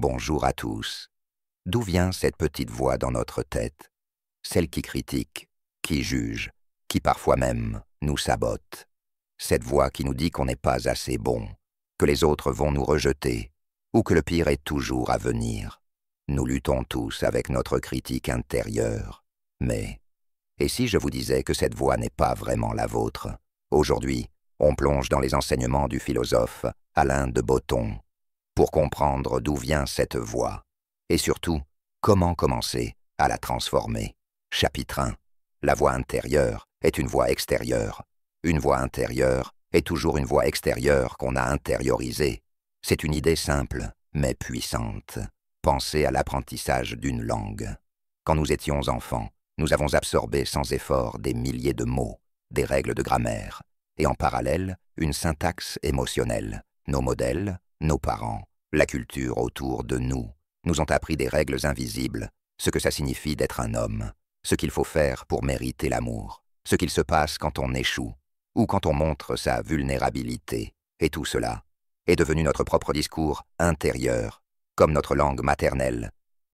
Bonjour à tous. D'où vient cette petite voix dans notre tête? Celle qui critique, qui juge, qui parfois même nous sabote. Cette voix qui nous dit qu'on n'est pas assez bon, que les autres vont nous rejeter, ou que le pire est toujours à venir. Nous luttons tous avec notre critique intérieure. Mais, et si je vous disais que cette voix n'est pas vraiment la vôtre? Aujourd'hui, on plonge dans les enseignements du philosophe Alain de Botton pour comprendre d'où vient cette voix, et surtout, comment commencer à la transformer. Chapitre 1. La voix intérieure est une voix extérieure. Une voix intérieure est toujours une voix extérieure qu'on a intériorisée. C'est une idée simple, mais puissante. Pensez à l'apprentissage d'une langue. Quand nous étions enfants, nous avons absorbé sans effort des milliers de mots, des règles de grammaire, et en parallèle, une syntaxe émotionnelle. Nos modèles, nos parents, la culture autour de nous, nous ont appris des règles invisibles, ce que ça signifie d'être un homme, ce qu'il faut faire pour mériter l'amour, ce qu'il se passe quand on échoue, ou quand on montre sa vulnérabilité, et tout cela est devenu notre propre discours intérieur, comme notre langue maternelle